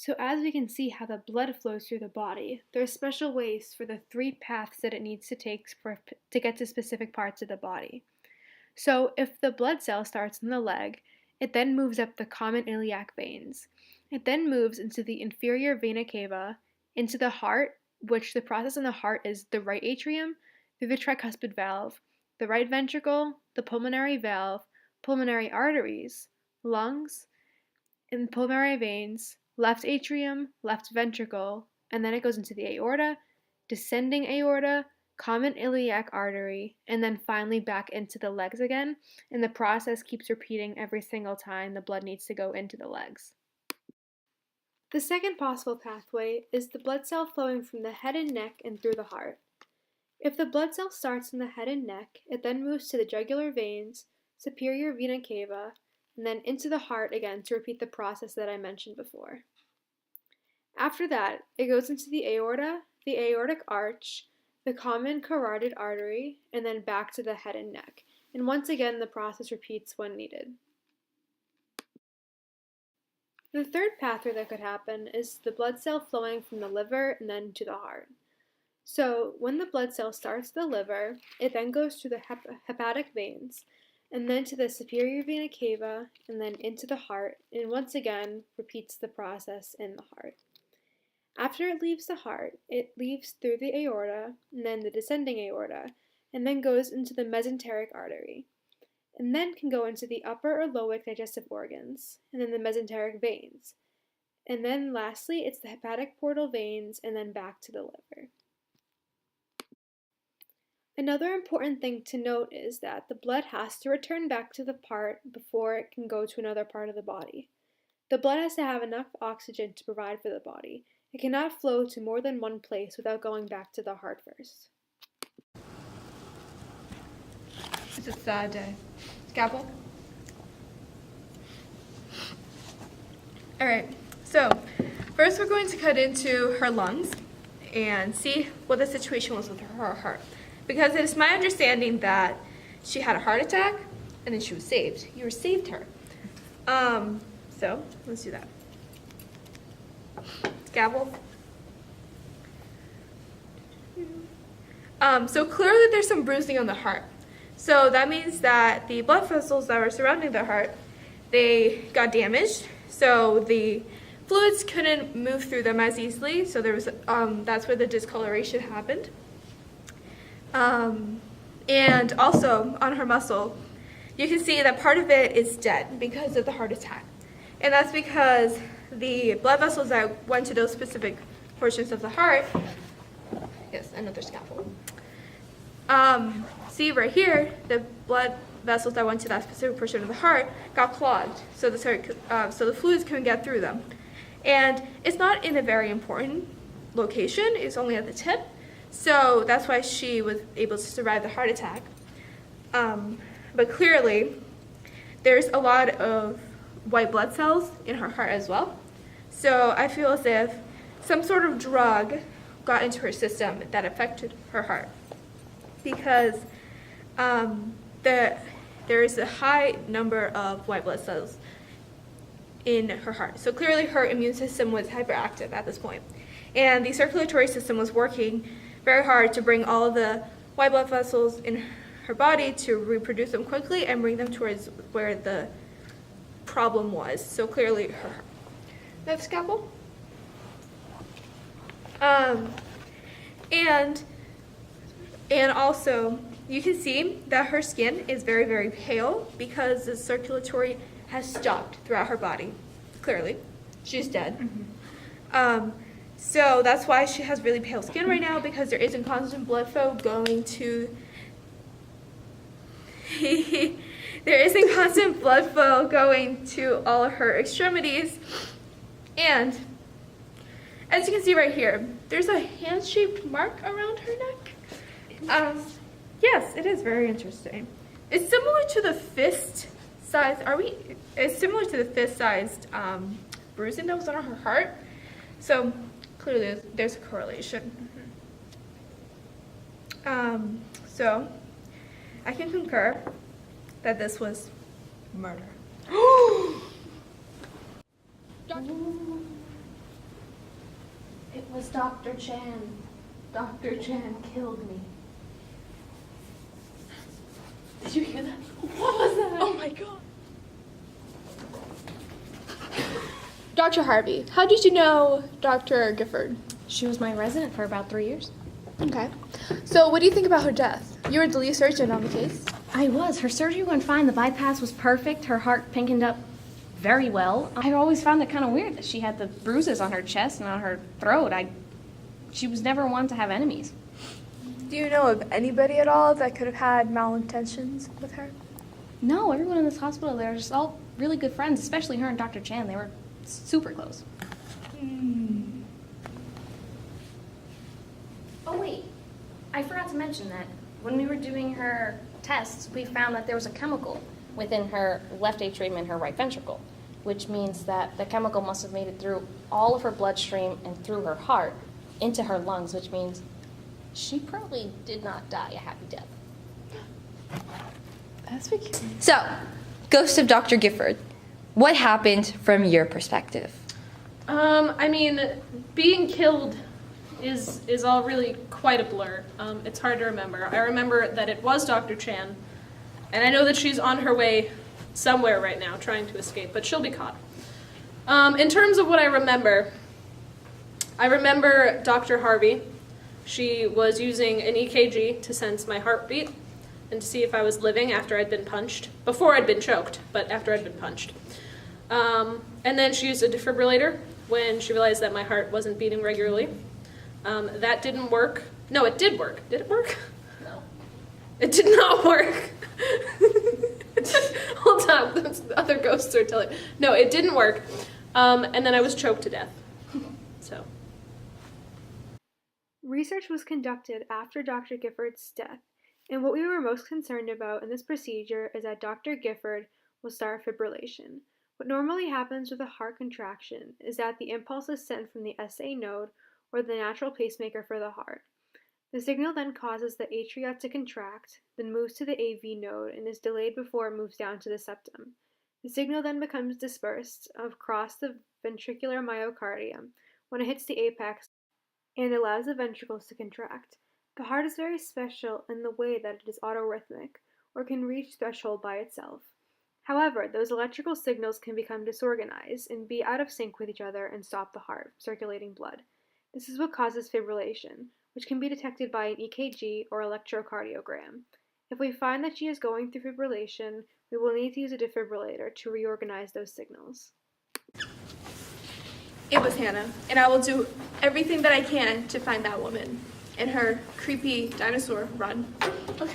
So as we can see how the blood flows through the body, there are special ways for the three paths that it needs to take to get to specific parts of the body. So if the blood cell starts in the leg, it then moves up the common iliac veins. It then moves into the inferior vena cava, into the heart, which the process in the heart is the right atrium, through the tricuspid valve, the right ventricle, the pulmonary valve, pulmonary arteries, lungs, and pulmonary veins, left atrium, left ventricle, and then it goes into the aorta, descending aorta, common iliac artery, and then finally back into the legs again. And the process keeps repeating every single time the blood needs to go into the legs. The second possible pathway is the blood cell flowing from the head and neck and through the heart. If the blood cell starts in the head and neck, it then moves to the jugular veins, superior vena cava, and then into the heart again to repeat the process that I mentioned before. After that, it goes into the aorta, the aortic arch, the common carotid artery, and then back to the head and neck. And once again, the process repeats when needed. The third pathway that could happen is the blood cell flowing from the liver and then to the heart. So when the blood cell starts the liver, it then goes through the hepatic veins, and then to the superior vena cava, and then into the heart, and once again repeats the process in the heart. After it leaves the heart, it leaves through the aorta, and then the descending aorta, and then goes into the mesenteric artery, and then can go into the upper or lower digestive organs, and then the mesenteric veins. And then lastly, it's the hepatic portal veins, and then back to the liver. Another important thing to note is that the blood has to return back to the part before it can go to another part of the body. The blood has to have enough oxygen to provide for the body. It cannot flow to more than one place without going back to the heart first. It's a sad day. Scalpel? Alright, so first we're going to cut into her lungs and see what the situation was with her heart. Because it is my understanding that she had a heart attack and then she was saved. You saved her. So let's do that. Scalpel. So clearly there's some bruising on the heart. So that means that the blood vessels that were surrounding the heart, they got damaged. So the fluids couldn't move through them as easily. So there was that's where the discoloration happened. And also on her muscle, you can see that part of it is dead because of the heart attack. And that's because the blood vessels that went to those specific portions of the heart, yes, another scalpel. See right here, the blood vessels that went to that specific portion of the heart got clogged, so the fluids couldn't get through them. And it's not in a very important location, it's only at the tip. So that's why she was able to survive the heart attack. But clearly, there's a lot of white blood cells in her heart as well. So I feel as if some sort of drug got into her system that affected her heart. Because there is a high number of white blood cells in her heart. So clearly her immune system was hyperactive at this point. And the circulatory system was working very hard to bring all of the white blood vessels in her body to reproduce them quickly and bring them towards where the problem was. So clearly her heart. Next scalpel. And also you can see that her skin is very, very pale because the circulatory has stopped throughout her body. Clearly, she's dead. Mm-hmm. So that's why she has really pale skin right now, because there isn't constant blood flow going to all of her extremities. And as you can see right here, there's a hand-shaped mark around her neck. Yes, it is very interesting. It's similar to the fist size. It's similar to the fist-sized bruising that was on her heart. So clearly, there's a correlation. So I can concur that this was murder. It was Dr. Chan. Dr. Chan killed me. Did you hear that? What was that? Oh my god. Dr. Harvey, how did you know Dr. Gifford? She was my resident for about 3 years. Okay. So what do you think about her death? You were the lead surgeon on the case. I was. Her surgery went fine. The bypass was perfect. Her heart pinkened up very well. I always found it kind of weird that she had the bruises on her chest and on her throat. She was never one to have enemies. Do you know of anybody at all that could have had malintentions with her? No, everyone in this hospital, they were just all really good friends, especially her and Dr. Chan. They were super close. Oh, wait. I forgot to mention that when we were doing her tests, we found that there was a chemical within her left atrium and her right ventricle, which means that the chemical must have made it through all of her bloodstream and through her heart into her lungs, which means she probably did not die a happy death. That's peculiar. So, Ghost of Dr. Gifford, what happened from your perspective? I mean, being killed is all really quite a blur. It's hard to remember. I remember that it was Dr. Chan, and I know that she's on her way somewhere right now trying to escape, but she'll be caught. In terms of what I remember Dr. Harvey. She was using an EKG to sense my heartbeat and to see if I was living after I'd been punched. Before I'd been choked, but after I'd been punched. And then she used a defibrillator when she realized that my heart wasn't beating regularly. That didn't work. No, it did work. Did it work? No. It did not work. Hold on, the other ghosts are telling. No, it didn't work. And then I was choked to death. So. Research was conducted after Dr. Gifford's death, and what we were most concerned about in this procedure is that Dr. Gifford will start fibrillation. What normally happens with a heart contraction is that the impulse is sent from the SA node, or the natural pacemaker for the heart. The signal then causes the atria to contract, then moves to the AV node and is delayed before it moves down to the septum. The signal then becomes dispersed across the ventricular myocardium when it hits the apex and allows the ventricles to contract. The heart is very special in the way that it is autorhythmic, or can reach threshold by itself. However, those electrical signals can become disorganized and be out of sync with each other and stop the heart circulating blood. This is what causes fibrillation, which can be detected by an EKG or electrocardiogram. If we find that she is going through fibrillation, we will need to use a defibrillator to reorganize those signals. It was Hannah, and I will do everything that I can to find that woman and her creepy dinosaur run. Okay.